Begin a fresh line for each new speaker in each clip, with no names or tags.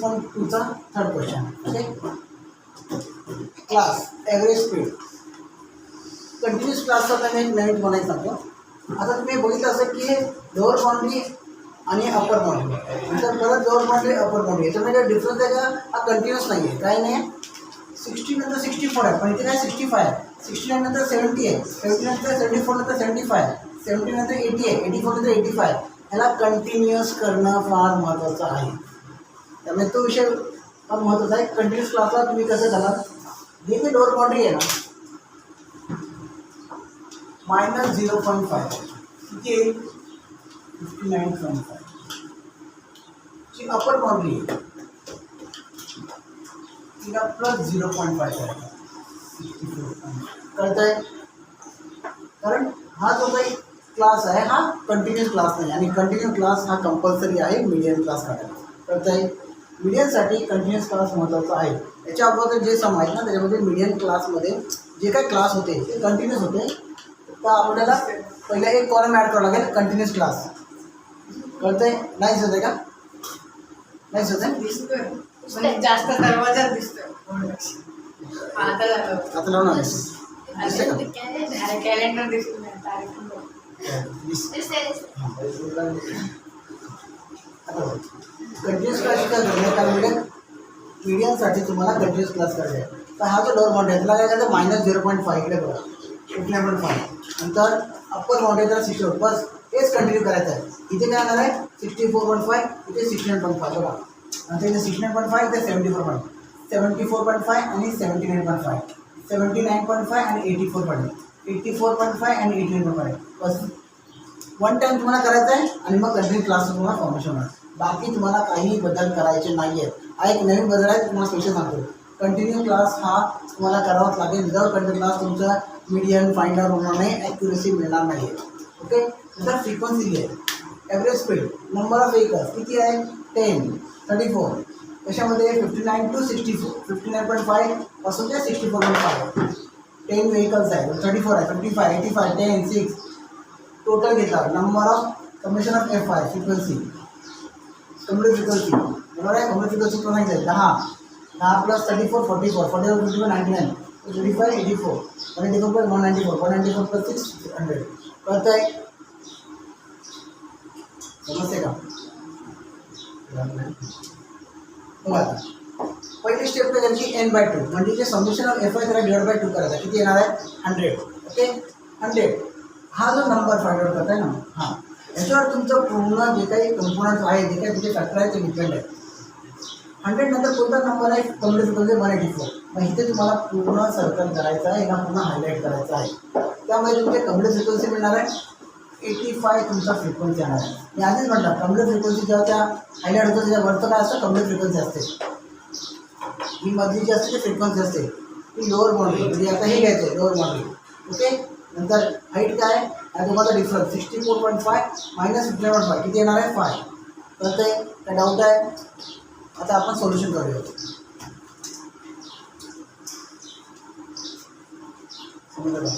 6.2चा third question. Okay. Class average speed continuous क्लासचा मी एक नवीन बनायचं सांगतो. आता तुम्ही बघितलं असेल की लोअर बाउंड्री आणि अपर बाउंड्री, नंतर परत लोअर बाउंड्री अपर बाउंड्री, याच्यामध्ये डिफरन्स आहे का? हा कंटिन्युअस नाही आहे, काय नाही. 60 नंतर 64 आहे, पण इथे काय 65 आहे. 69 नंतर 70 आहे, 70 नंतर 74 नंतर 75, 70 नंतर 80 आहे, 84 नंतर 85. ह्याला कंटिन्युअस करणं फार महत्त्वाचं आहे. त्यामुळे तो विषय फार महत्त्वाचा आहे. कंटिन्युअस क्लासला तुम्ही कसं झाला, जे ते लोअर बाउंड्री आहे ना -0.5 किती येईल? 59.5. जी अपर बाउंड्री आहे तिला +0.5 आहे. 64. कळतं आहे? कारण हा जो काही क्लास आहे हा कंटिन्युअस क्लास नाही, आणि कंटिन्युअस क्लास हा कंपल्सरी आहे मीडियम क्लास काढायला. कळतं आहे? मीडियमसाठी कंटिन्युअस क्लास महत्त्वाचा आहे. याच्या अगोदर जे सम आहेत ना त्याच्यामध्ये मीडियम क्लासमध्ये जे काही क्लास होते ते कंटिन्युअस होते. तर आपल्याला पहिला एक कॉलम ॲड करावा लागेल कंटिन्युअस क्लास. कळतं आहे? नाही दिसत आहे का? नाही दिसत आहे?
दिसतोय जास्त दरवाजा दिसतोय. आता
लावून दिसते का?
कॅलेंडर दिसतोय.
कंटिन्युअस क्लास काय करणार? कारण मीडियमसाठी तुम्हाला कंटिन्युअस क्लास करायचा आहे. तर हा जो लोअर बाउंड्री आहे त्याला काय करायचं -0.5 इकडे बघा 59.5. नंतर अप्पर बाउंड्री त्याला 64. बस हेच कंटिन्यू करायचं आहे. इथे काय येणार आहे 64.5, इथे 69.5 बघा. नंतर इथे 69.5, इथे 74.5 आणि 79.5, 79.5 आणि 84.5, 84.5 आणि 89.5. बस वन टाइम तुम्हाला करायचं आहे आणि मग कंटिन्यू क्लासचं तुम्हाला फॉर्मेशन होणार. बाकी तुम्हाला काही बदल करायचे नाही आहेत. हा एक नवीन बदल आहे, तुम्हाला स्पेशल सांगतो. कंटिन्यू क्लास हा तुम्हाला करावाच लागेल. विदाउट कंटिन्यू क्लास तुमचा मीडियम फाइंड आउट होणार नाही, ॲक्युरेसी मिळणार नाही. ओके. नंतर फ्रिक्वेन्सी आहे, average speed, number of vehicles किती आहे 10, 34. त्याच्यामध्ये 59 to 64, 59.5 पासून ते 64.5 10 व्हेकल्स आहे. 34 आहे, 55, 85, 10, 6 टोटल घेतला. Number of commission of F आहे फ्रिक्वेन्सी, कम्प्लीट फ्रिक्वेन्सी बरोबर आहे. कम्प्लीट फ्रिक्वेन्सी पण सांगितलं 10 + 34 44, 44 + 99 25 84, 184 + 194, 194 + 600. कळतं आहे? समजते का? बघा आता पहिली स्टेप काय करायची n/2, म्हणजे जे समेशन ऑफ एफ आहे त्याला /2 करायचा. किती येणार आहे 100. ओके. 100 हा जो नंबर फाइंड आउट करताय ना, हां याच्यावर तुमचं पूर्ण जे काही कंपोनंट्स आहे, जे काही तिथे फॅक्टर आहे ते डिपेंड आहे. 100 नंतर कोणता नंबर आहे कम्प्लीट फ्रिक्वेन्सी 184. मग इथे तुम्हाला पूर्ण सर्कल करायचं आहे, याला पूर्ण हायलाईट करायचं आहे. त्यामुळे तुमचे कम्प्लीट फ्रिक्वेन्सी मिळणार आहे 85. तुमचा फ्रिक्वेन्सी येणार आहे. मी आधीच म्हटलं कम्प्लीट फ्रिक्वेन्सी जेव्हा त्या हायलाईट होतं त्याच्या वरचं काय असतं कम्प्लीट फ्रिक्वेन्सी असते. ही मधली जी असते ती फ्रिक्वेन्सी असते ती लोअर बाउंड्री, म्हणजे आता हे घ्यायचं आहे लोअर बाउंड्री. ओके. नंतर हाईट काय आहे तुम्हाला डिफरन्स 64.5 - 59.5 किती येणार आहे 5. कळतं आहे? काय डाऊट आहे? आता आपण सोल्युशन करूया. समजलं का?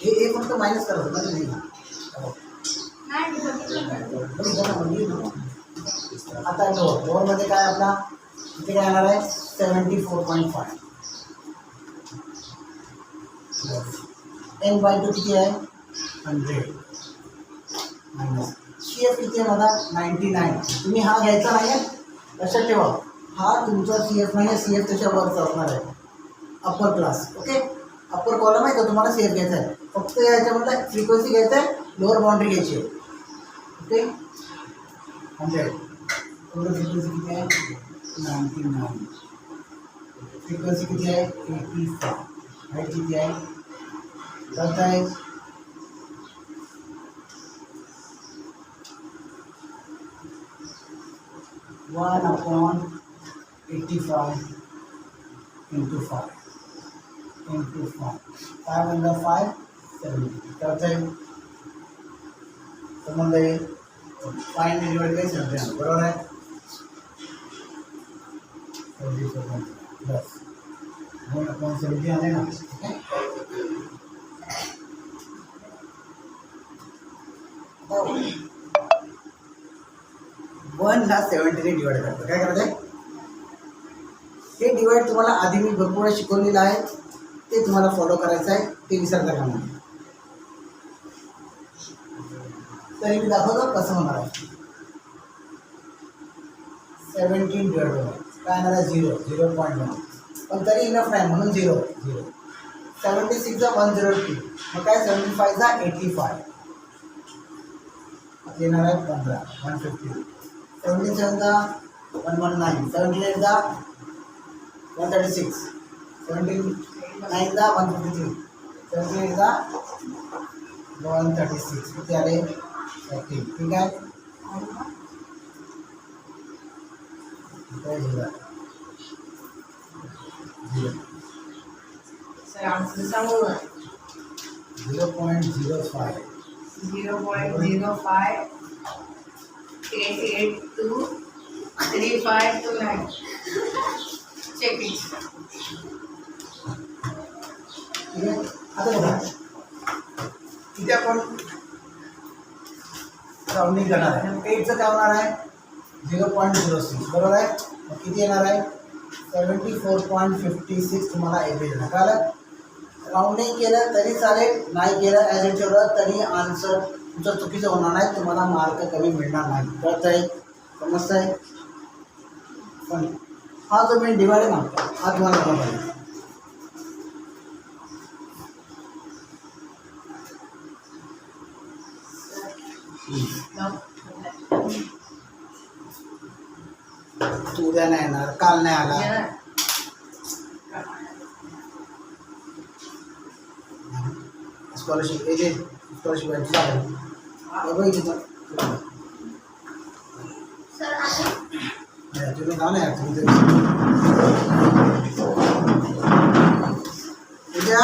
हे फक्त मायनस करायचं म्हणजे नाही. आता लोअरमध्ये काय आपला इथे काय येणार आहे 74.5. n/2 किती आहे 100 मायनस CF किती आहे मला 99. तुम्ही हा घ्यायचा नाही आहे, लक्षात ठेवा. हा तुमचा CF नाही आहे, CF त्याच्यावरचा असणार आहे upper class. Okay. Upper column आहे का तुम्हाला CF घ्यायचा आहे. फक्त याच्यामध्ये फ्रिक्वेन्सी घ्यायचं आहे, लोअर बाउंड्री घ्यायची आहे. ओके. 100 फ्रिक्वेन्सी किती आहे 99, फ्रिक्वेन्सी किती आहे 85, हाईट किती आहे कळत आहे 1/85 × 5 × 5 5 70. कळत आहे? समजलं? 5 ने डिवाइड बाय 70 बरोबर आहे. 74 1/70 आले ना. ह्या 70ने डिवाइड करतो. काय करायचं आहे, हे डिवाइड तुम्हाला आधी मी भरपूर शिकवलेलं आहे, ते तुम्हाला फॉलो करायचं आहे, ते विसरता कामा नये. तरी मी दाखवतो कसं होणार आहे. 17 डिवाइड काय येणार आहे 0.1, पण तरी इनफ नाही म्हणून 0. 76चा 102, मग काय 75चा 85 येणार आहे 15, 150. 77चा 119, 78चा 136, 79चा 153, 78चा 136, किती आले 30. ठीक आहे.
सर आन्सर सांगू ना.
0.05.
0.05 882 3529. Check it.
ठीक आहे. आता बघा इथे आपण राऊंडिंग करणार आहे. 8चं काय होणार आहे 0.06, बरोबर आहे. मग किती येणार आहे 74.56 तुम्हाला एव्हरेज येणार. कारण राऊंडिंग केलं तरी चालेल, नाही केलं ॲज इट ठेवलं तरी आन्सर तुमचं चुकीचं होणार नाही, तुम्हाला मार्क कमी मिळणार नाही. कळत आहे, समजतं आहे. पण हा जो मी डिवाइड आहे ना, हा तुम्हाला बघा पाहिजे. तू उद्या नाही येणार, काल नाही आला. स्कॉलरशिप स्कॉलरशिप तुम्ही जाऊ ना यार, तुम्ही उद्या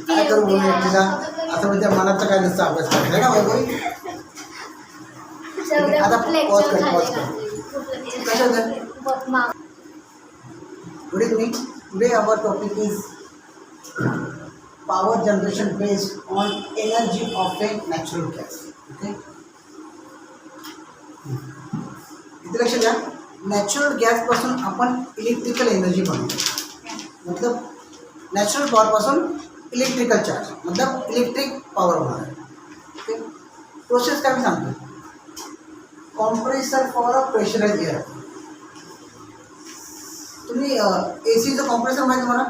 काय करू बोलू एकटीला. आता म्हणजे मनाचा काय नसतं अभ्यास करायचा का वैभवी. आता पॉज कर. कशाचं today our topic is power generation based on energy of a natural gas. Okay, इथे लक्ष द्या. नॅचरल गॅस पासून आपण इलेक्ट्रिकल एनर्जी बनवतो, मतलब नॅचरल पॉवर पासून इलेक्ट्रिकल चार्ज, मतलब इलेक्ट्रिक पॉवर होणार आहे. ओके, प्रोसेस काय मी सांगतो. Compressor for a pressurise air. तुम्ही एसीचं कॉम्प्रेसर माहिती मला,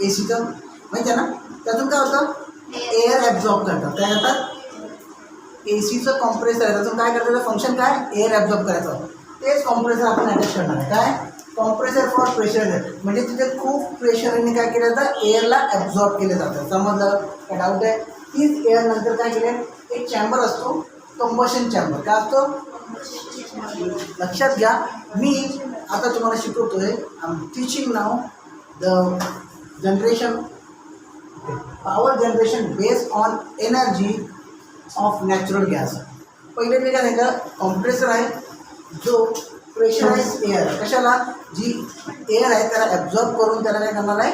एसीचं माहिती आहे ना. त्यातून काय होतं एअर ॲब्झॉर्ब करतात. काय करतात एसीचं कॉम्प्रेसर आहे, त्यातून काय करतात फंक्शन काय एअर ॲब्झॉर्ब करायचं. तेच कॉम्प्रेसर आपण अटॅच करणार आहे. काय कॉम्प्रेसर फॉर प्रेशर एअर, म्हणजे तिथे खूप प्रेशरने काय केलं जातं एअरला ॲब्झॉर्ब केलं जातं. समजलं काय डाऊट आहे. तीच एअर नंतर काय केलं एक चॅम्बर असतो कंबशन चॅम्बर. काय असतो लक्षात घ्या. मी आता तुम्हाला शिकवतोय, I am teaching now the generation power generation based on energy of natural gas. पहिले मी काय सांगितलं कॉम्प्रेसर आहे जो प्रेशराइज एअर, कशाला जी एअर आहे त्याला ॲब्झॉर्ब करून त्याला काय करणार आहे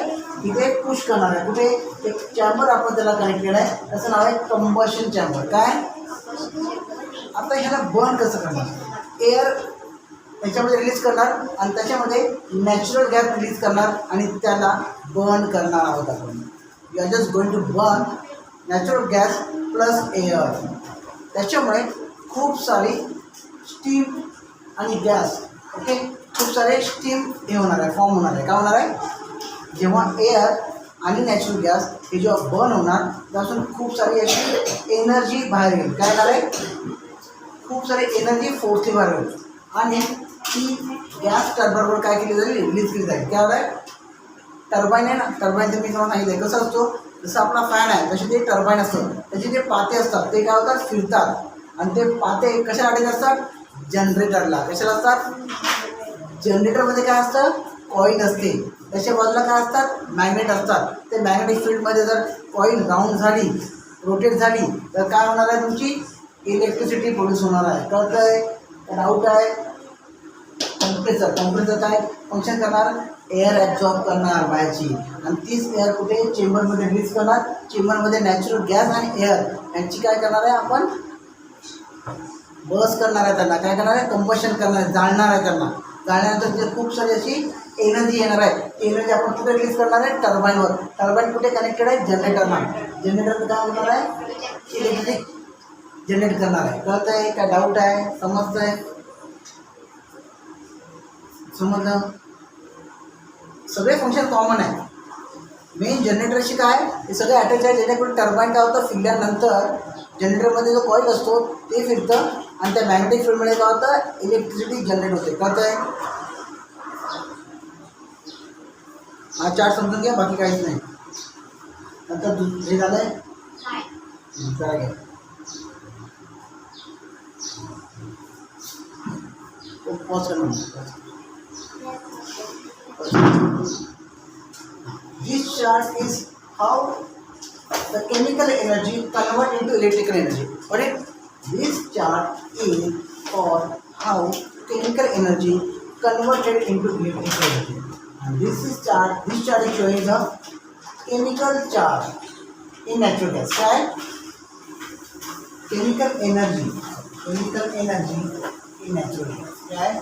इथे पुश करणार आहे. कुठे एक चॅम्बर आपण त्याला कनेक्ट केलं आहे, त्याचं नाव आहे कंबशन चॅम्बर. काय आता ह्याला बर्न कसं करणार, एअर त्याच्यामध्ये रिलीज करणार आणि त्याच्यामध्ये नॅचरल गॅस रिलीज करणार आणि त्याला बर्न करणार आहोत आपण. You are just going to burn natural gas plus air. त्याच्यामुळे खूप सारी स्टीम आणि गॅस, ओके, खूप सारे स्टीम हे होणार आहे, फॉर्म होणार आहे. काय होणार आहे जेव्हा एअर आणि नॅचरल गॅस हे जेव्हा बर्न होणार त्यापासून खूप सारी अशी एनर्जी बाहेर येईल. काय होणार आहे खूप सारी एनर्जी फोर्सली बाहेर येईल आणि ती गॅस टर्बाईनवर काय केली जाईल रिलीज केली जाईल. काय होणार टर्बाईन आहे ना, टर्बाईन तुम्ही तुम्हाला सांगितलं आहे कसं असतो, जसं आपला फॅन आहे तसे ते टर्बाईन असतं. त्याचे जे पाते असतात ते काय होतात फिरतात आणि ते पाते कशा अटॅच असतात जनरेटरला. कशाला असतात जनरेटरमध्ये काय असतं कॉईल असते, त्याच्या बाजूला काय असतात मॅग्नेट असतात. ते मॅग्नेटिक फील्डमध्ये जर कॉईल राऊंड झाली रोटेट झाली तर काय होणार आहे तुमची इलेक्ट्रिसिटी प्रोड्यूस होणार आहे. कळतं आहे डाऊट आहे कंप्रेसर काय फंक्शन करणार, एअर ॲब्झॉर्ब करणार बाहेरची, आणि तीच एअर कुठे चेंबरमध्ये रिलीज करणार. चेंबरमध्ये नॅचरल गॅस आणि एअर यांची काय करणार आहे आपण, बस करणार आहे त्यांना, काय करणार आहे, कंबशन करणार आहे, जाळणार आहे त्यांना. जाळल्यानंतर तिथे खूप सारी अशी एनर्जी येणार आहे. एनर्जी आपण कुठे रिलीज करणार आहे, टर्बाईनवर. टर्बाईन कुठे कनेक्टेड आहे, जनरेटरला. जनरेटर काय होणार आहे, इलेक्ट्रिक जनरेट करणार आहे. कळत आहे काय, डाऊट आहे, समजतं आहे, समजलं. सगळे फंक्शन कॉमन आहे. मेन जनरेटरशी काय हे सगळे अटॅच आहे, जेणेकरून टर्बाईन काय होतं, फिरल्यानंतर जनरेटरमध्ये जो कॉईल असतो ते फिरतं आणि त्या मॅग्नेटिक फील्डमध्ये काय होतं, इलेक्ट्रिसिटी जनरेट होते. कळतं आहे. हा चार्ट समजून घ्या, बाकी काहीच नाही. नंतर हे झालं आहे, करा घ्या. पॉज करणार. This chart is how the chemical energy convert into electrical energy. Got it? This chart is for how chemical energy converted into electrical energy. And this chart is showing the chemical charge in natural gas. Right? Chemical energy in natural gas. Right?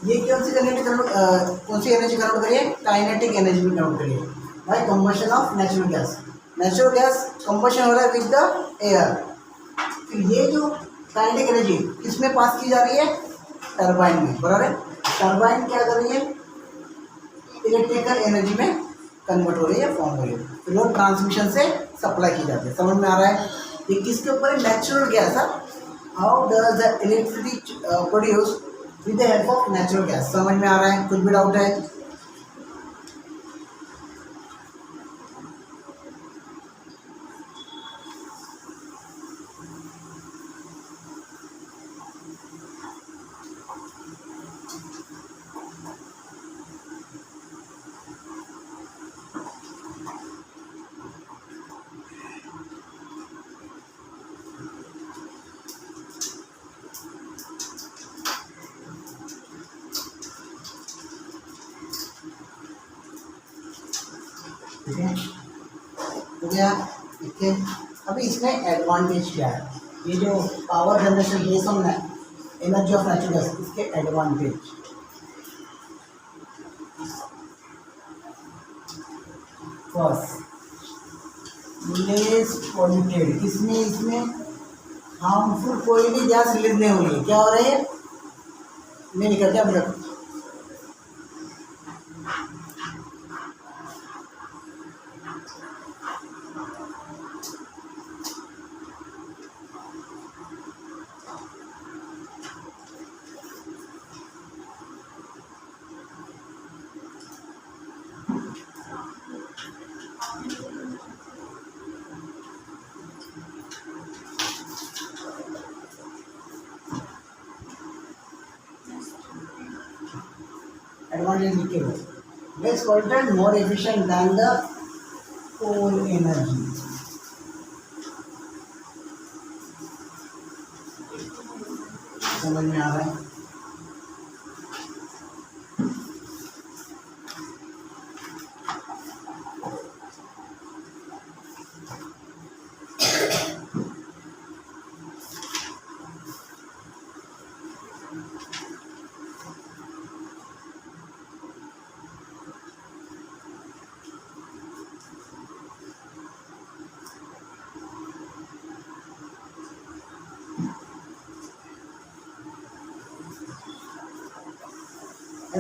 ये कौन सी energy convert करिए, kinetic energy में convert करिए by combustion of natural gas. Natural gas combustion हो रहा है with the air. फिर ये जो काइनेटिक एनर्जी किसमें पास की जा रही है, टरबाइन में. बराबर है. टरबाइन क्या कर रही है, इलेक्ट्रिकल एनर्जी में कन्वर्ट हो रही है, फॉर्म हो रही है. फिर वो ट्रांसमिशन से सप्लाई की जाती है. समझ में आ रहा है. ये किसके ऊपर है, natural gas. How does the electricity produce with the help of natural gas. समझ में आ रहा है, कुछ भी डाउट है. ठीक है, हो गया. देखिए अभी इसमें एडवांटेज क्या है, ये जो power generation base on energy of natural gas, इसके एडवांटेज. First, less polluted. इसमें हार्मफुल कोई भी गैस रिलीज नहीं हो रही है. क्या हो रही है, नहीं निकल क्या मतलब. Advantage लिखे हुए. Less polluted, more efficient than the coal energy. समझ में आ रहा है.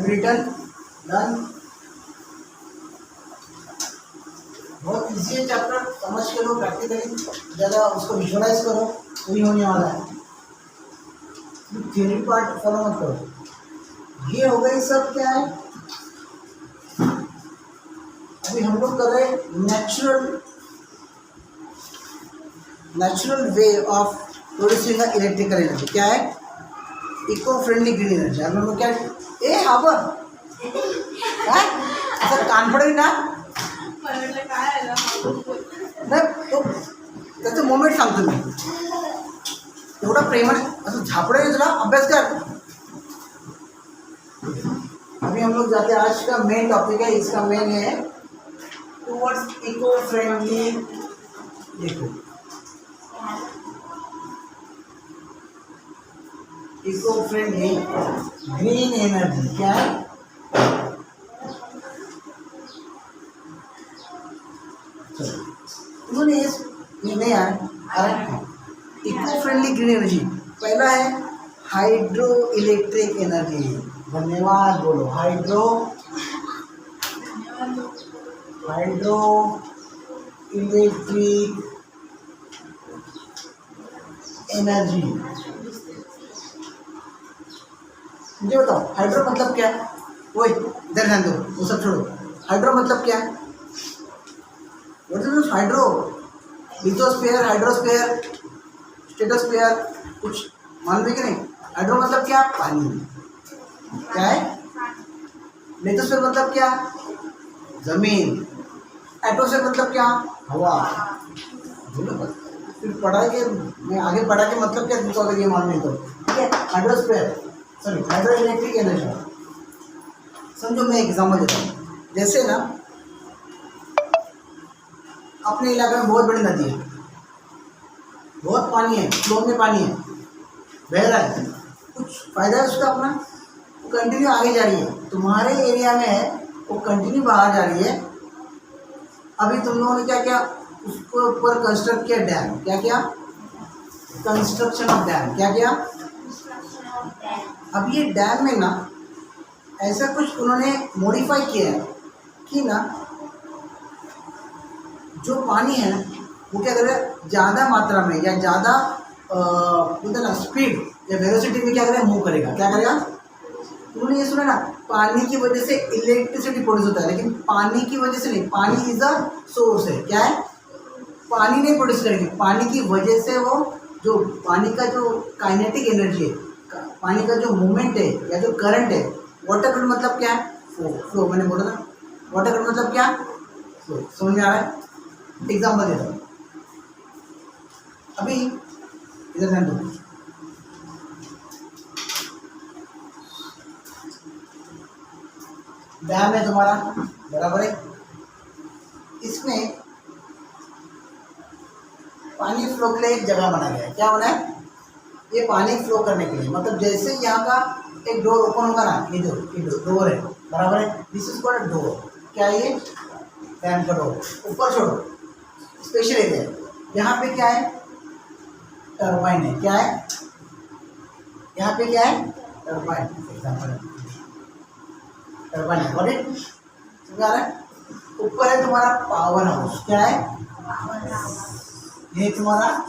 Return done. बहुत इजी है चैप्टर, समझ के लो, प्रैक्टिकली ज़्यादा उसको विजुअलाइज करो, वही होने वाला है. थ्योरी पार्ट फॉलो मत करो. ये हो गई सब. क्या है, अभी हम लोग कर रहे हैं natural way of producing electrical energy. क्या है, इको फ्रेंडली ग्रीन एनर्जी. हम लोग क्या ए हा पण असं कॉन्फिडंट ना, नाही तो त्याचं मोमेंट सांगतो मी. एवढा प्रेमाने असं झापडं आहे तुला, अभ्यास कर. अभी हम लोग जाते हैं, आज का मेन टॉपिक है, इसका मेन है टूवर्ड्स इको फ्रेंडली. देखो इको फ्रेंडली ग्रीन एनर्जी क्या है? उन्होंने ये नहीं यार, इको फ्रेंडली ग्रीन एनर्जी पहला है हाइड्रो इलेक्ट्रिक एनर्जी. धन्यवाद बोलो. Hydro electric energy. मुझे बताओ हाइड्रो मतलब क्या है? वही इधर ध्यान दो, वो सब छोड़ो. हाइड्रो मतलब क्या है? What is hydro? Lithosphere, hydrosphere, stratosphere, कुछ मान लो कि नहीं. हाइड्रो मतलब क्या? पानी. क्या है? लिथोस्फीयर मतलब क्या? जमीन. एटमॉस्फेयर मतलब क्या? हवा. फिर पढ़ा के मैं आगे पढ़ा के मतलब क्या तुमको अगर ये मान नहीं तो ठीक है. Hydrosphere sorry hydro electric energy. समझो मैं एग्जाम्पल देता हूँ. जैसे ना अपने इलाके में बहुत बड़ी नदी है, बहुत पानी है, फ्लो में पानी है, बह रहा है, कुछ फायदा है उसका अपना? वो कंटिन्यू आगे जा रही है. तुम्हारे एरिया में है वो कंटिन्यू बाहर जा रही है. अभी तुम लोगों ने क्या किया? उसके ऊपर कंस्ट्रक्ट किया डैम. क्या किया? Construction of dam. क्या किया? अब ये डैम में ना ऐसा कुछ उन्होंने मॉडिफाई किया है कि ना जो पानी है ना वो क्या करे, ज़्यादा मात्रा में या ज़्यादा बोलते ना स्पीड या वेलोसिटी में क्या करेगा, मूव करेगा. क्या करेगा? उन्होंने ये सुना ना पानी की वजह से इलेक्ट्रिसिटी प्रोड्यूस होता है, लेकिन पानी की वजह से नहीं. पानी इज अ सोर्स है. क्या है? पानी नहीं प्रोड्यूस करेगी, पानी की वजह से वो जो पानी का जो काइनेटिक एनर्जी है, पानी का जो मूवमेंट है या जो करंट है. वाटर करंट मतलब क्या है? फ्लो. मैंने बोला था वाटर करंट मतलब क्या? फ्लो. समझ में आ रहा है? एग्जाम्पल देता हूँ. अभी इधर ध्यान दो. डैम है तुम्हारा, बराबर है. इसमें पानी फ्लो के लिए एक जगह बना गया है. क्या बना है? ये पानी फ्लो करने के लिए. मतलब जैसे यहाँ का एक डोर ओपन होगा ना, ये डोर है, बराबर है. This is called door. क्या है ये? डैम का डोर. ऊपर छोड़ो, स्पेशल एरिया. यहाँ पे क्या है? टरबाइन है. क्या है? यहाँ पे क्या है? टरबाइन. टरबाइन है. Got it? समझ आ रहा है? ऊपर है तुम्हारा पावर हाउस. क्या है? ये तुम्हारा,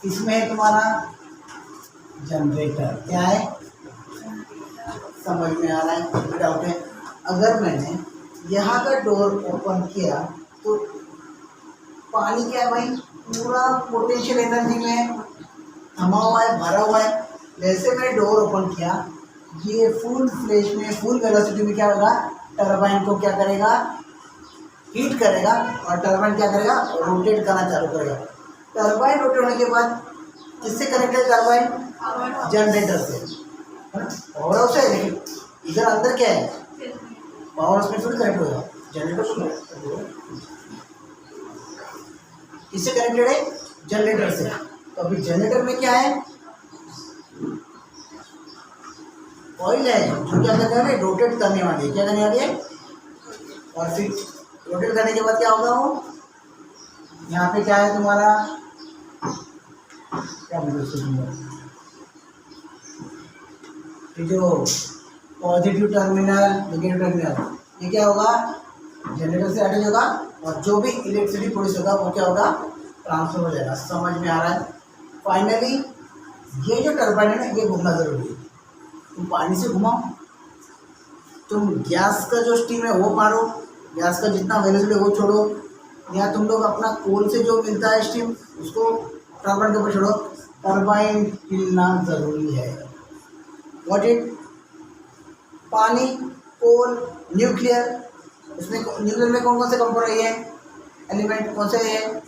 इसमें है तुम्हारा जनरेटर. क्या है? समझ में आ रहा है? कोई डाउट है? अगर मैंने यहाँ का डोर ओपन किया तो पानी क्या है भाई, पूरा पोटेंशियल एनर्जी में थमा हुआ है, भरा हुआ है. जैसे मैंने डोर ओपन किया, ये फुल फ्लैश में फुल वेलोसिटी में क्या होगा? टरबाइन को क्या करेगा? हीट करेगा. और टरबाइन क्या करेगा? रोटेट करना चालू करेगा. टरबाइन रोटेट होने के बाद किससे कनेक्टेड है टरबाइन? जनरेटर से. पावर हाउस है, लेकिन इधर अंदर क्या है? पावर हाउस में थोड़ी कनेक्ट होगा, जनरेटर से. किससे कनेक्टेड है? जनरेटर से. तो अभी जनरेटर में क्या है? ऑयल है जो क्या करने वाली है? रोटेट करने वाली है. क्या करने वाली है? और फिर रोटेट करने के बाद क्या होगा? वो यहाँ पे क्या है तुम्हारा, क्या बोलते ये जो पॉजिटिव टर्मिनल, नेगेटिव टर्मिनल, ये क्या होगा? जनरेटर से अटैच होगा. और जो भी इलेक्ट्रिसिटी प्रोड्यूस होगा वो क्या होगा? ट्रांसफर हो जाएगा. समझ में आ रहा है? फाइनली ये जो टर्बाइन है ना, ये घूमना जरूरी है. तुम पानी से घुमाओ, तुम गैस का जो स्टीम है वो मारो, गैस का जितना वेलोसिटी है वो छोड़ो, या तुम लोग अपना कोल से जो मिलता है स्टीम उसको टर्बाइन के ऊपर छोड़ो. टर्बाइन हिलना जरूरी है. What it? पानी, कोल, न्यूक्लियर. उसमें न्यूक्लियर में कौन कौन से कंपोनेंट है? एलिमेंट कौन से है?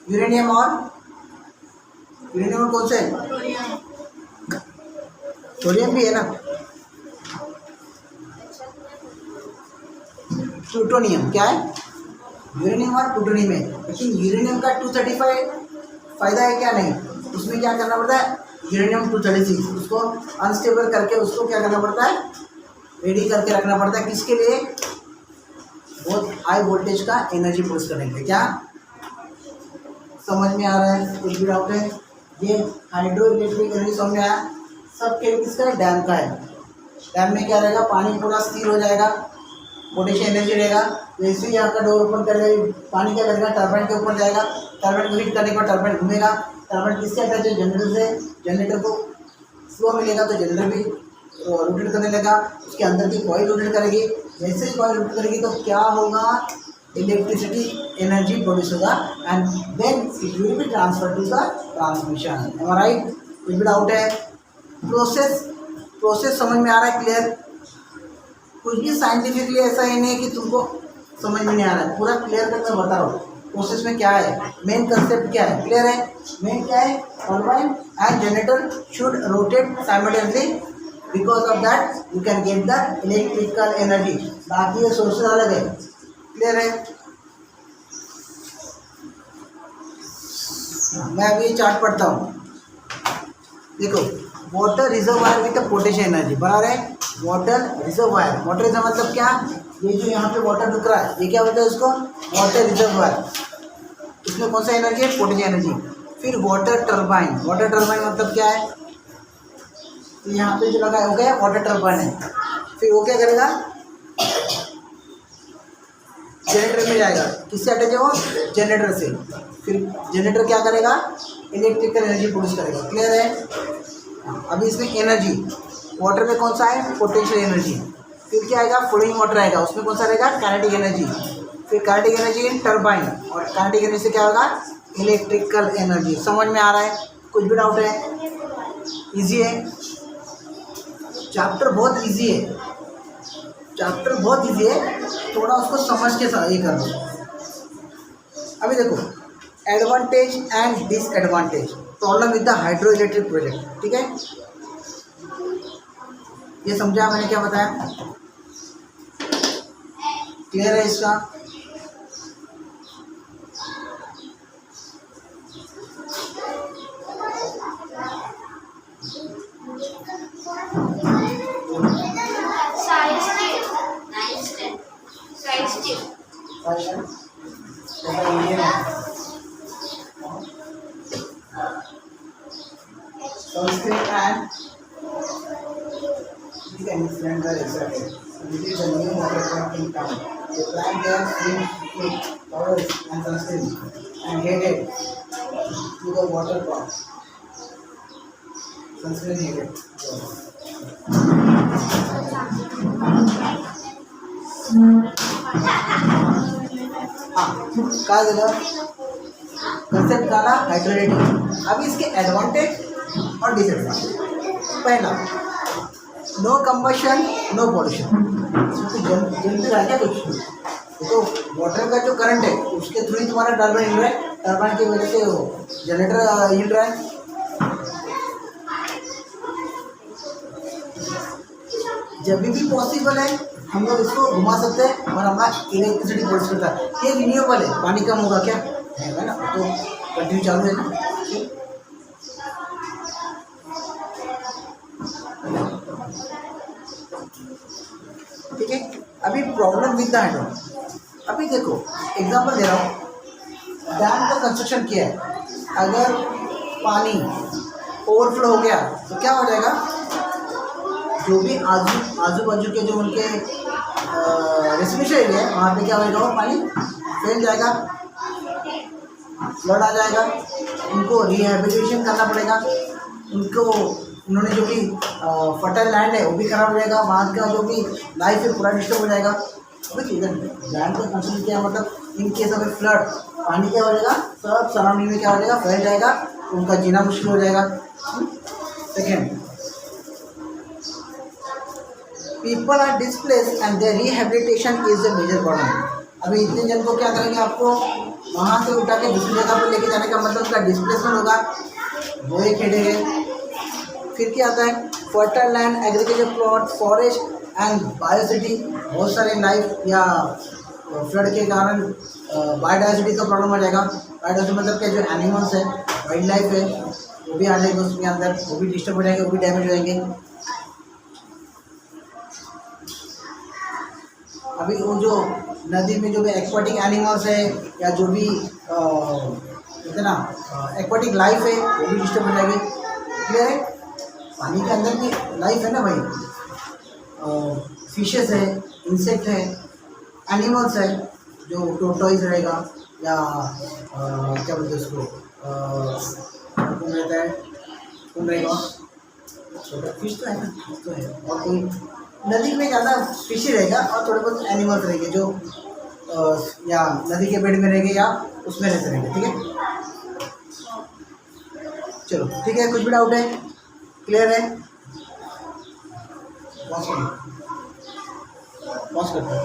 यूरेनियम और कौन सा है? थोरियम भी है ना। प्लूटोनियम क्या है? यूरेनियम और प्लूटोनियम है। लेकिन यूरेनियम का 235 फायदा है क्या? नहीं। उसमें क्या करना पड़ता है? यूरेनियम 236 उसको अनस्टेबल करके उसको क्या करना पड़ता है? रेडी करके रखना पड़ता है। किसके लिए? बहुत हाई वोल्टेज का एनर्जी प्रोड्यूस करने के लिए। क्या समझ में आ रहा है? कुछ भी डाउट है? ये हाइड्रो इलेक्ट्रिक एनर्जी समझ में आया? सब खेल किसका है? डैम का है। डैम में क्या रहेगा? पानी पूरा स्थिर हो जाएगा, पोटेशियम एनर्जी रहेगा। जैसे यहाँ का डोर ओपन करेगा, पानी क्या करेगा? टर्बाइन के ऊपर जाएगा। टर्बाइन को हीट करने के बाद टर्बाइन घूमेगा। टर्बाइन किससे अटैच है? जनरेटर से। जनरेटर को फ्लो मिलेगा तो जनरेटर भी रोटेट करने लगा। उसके अंदर की कॉइल रोटेट करेगी। जैसे ही कॉइल रोटेट करेगी तो क्या होगा? इलेक्ट्रिसिटी एनर्जी प्रोड्यूस होगा and then it will be transfer to the transmission. Am I right? कुछ भी डाउट है? प्रोसेस समझ में आ रहा है? क्लियर? कुछ भी साइंटिफिकली ऐसा ही नहीं है कि तुमको समझ में नहीं आ रहा है। पूरा क्लियर करके मैं बता रहा हूँ प्रोसेस में क्या है, मेन कंसेप्ट क्या है। क्लियर है? मेन क्या है? Turbine and generator should rotate simultaneously, because of that you can get the electrical energy. बाकी ये सोर्सेज अलग है। क्लियर है? मैं अभी चार्ट पढ़ता हूँ। देखो, water reservoir with potassium energy बराबर है। वाटर रिजर्वायर, वाटर रिजर्व मतलब क्या? ये जो यहाँ पे वाटर रुक रहा है ये क्या बोलते हैं उसको? Water reservoir. इसमें कौन सा एनर्जी है? Potassium energy. फिर वाटर टर्बाइन, वाटर टर्बाइन मतलब क्या है? तो यहाँ पे जो लगा है वो क्या है? वाटर टर्बाइन है। फिर वो क्या करेगा? जनरेटर में जाएगा। किससे अटैच है वो? जनरेटर से। फिर जनरेटर क्या करेगा? इलेक्ट्रिकल एनर्जी प्रोड्यूस करेगा। क्लियर है? अभी इसमें एनर्जी, वाटर में कौन सा है? Potential energy. फिर क्या आएगा? फ्लोइंग वाटर आएगा, उसमें कौन सा रहेगा? Kinetic energy. फिर काइनेटिक एनर्जी इन टर्बाइन, और काइनेटिक एनर्जी से क्या होगा? Electrical energy. समझ में आ रहा है? कुछ भी डाउट है? इजी है, चैप्टर बहुत इजी है, चैप्टर बहुत इजी है। थोड़ा उसको समझ के ये कर लो। अभी देखो, advantage and disadvantage problem with the hydro electric project. ठीक है, ये समझा मैंने क्या बताया? क्लियर है इसका? Sanskrit and friends are excited. This is the new water plant in town. They plant their swim with flowers and sunscreen and headed to the water park. Sunscreen headed. काय झालं? कंसेप्ट झाला हायड्रोइलेक्ट्रिक। अभी इसके advantage और disadvantage. पहला, no combustion no pollution. जल्दी रहा क्या कुछ? तो वाटर का जो करंट है उसके थ्रू ही तुम्हारा टर्बाइन हिल रहा है, टर्बाइन की वजह से वो जनरेटर हिल रहा है। जब भी पॉसिबल है हम लोग इसको घुमा सकते हैं और हमारा इलेक्ट्रिसिटी प्रोड्यूस करता है। ये रिन्यूएबल है, पानी कम होगा क्या है ना, तो कंटिन्यू चालू है ना। ठीक है, अभी प्रॉब्लम विद द हाइड्रो। अभी देखो एग्जांपल दे रहा हूँ, डैम का कंस्ट्रक्शन किया है, अगर पानी ओवरफ्लो हो गया तो क्या हो जाएगा? जो भी आजू बाजू के जो उनके रेसिडेंशियल एरिया है वहाँ पे क्या होगा? वो पानी फैल जाएगा, फ्लड आ जाएगा। उनको रिहेबिलिटेशन करना पड़ेगा। उन्होंने जो भी फर्टाइल लैंड है वो भी खराब हो जाएगा, वहाँ का जो भी लाइफ है पूरा डिस्टर्ब हो जाएगा। लैंड का कंस्ट्रक्शन किया मतलब इन केस ऑफ फ्लड पानी क्या हो जाएगा? सब सराउंडिंग में क्या हो जाएगा? फैल जाएगा, उनका जीना मुश्किल हो जाएगा। Second, people are displaced and their rehabilitation is a major problem. अभी इतने जन को क्या करेंगे, आपको वहाँ से उठा के दूसरी जगह पर लेके जाने का मतलब उसका डिस्प्लेसमेंट होगा, वो ही खेलेंगे। फिर क्या आता है, fertile land, agriculture plot, forest and biocity. बहुत सारे लाइफ या फ्लड के कारण बायोडाइवर्सिटी का प्रॉब्लम आ जाएगा। बायोडाइवर्सिटी मतलब क्या, जो एनिमल्स है, वाइल्ड लाइफ है, वो भी आ जाएगा उसके अंदर, वो भी डिस्टर्ब हो जाएंगे, वो भी डैमेज हो जाएंगे। अभी वो जो नदी में जो भी एक्वाटिक एनिमल्स है या जो भी कहते ना एक्वाटिक लाइफ है, वो भी डिस्टर्ब हो जाएगी। क्लियर है? पानी के अंदर की लाइफ है ना भाई, फिशेस है, इंसेक्ट है, एनिमल्स है, जो टोटॉइज रहेगा या क्या बोलते हैं उसको, कौन रहता है, कौन रहेगा, छोटा फिश तो है ना, फिश तो है। और कोई नदी में ज़्यादा फिश ही रहेगा और थोड़े बहुत एनिमल्स रहेंगे जो या नदी के बेड में रहेंगे या उसमें रहते रहेंगे। ठीक है, चलो ठीक है। कुछ भी डाउट है? क्लियर है? पॉज करते हैं।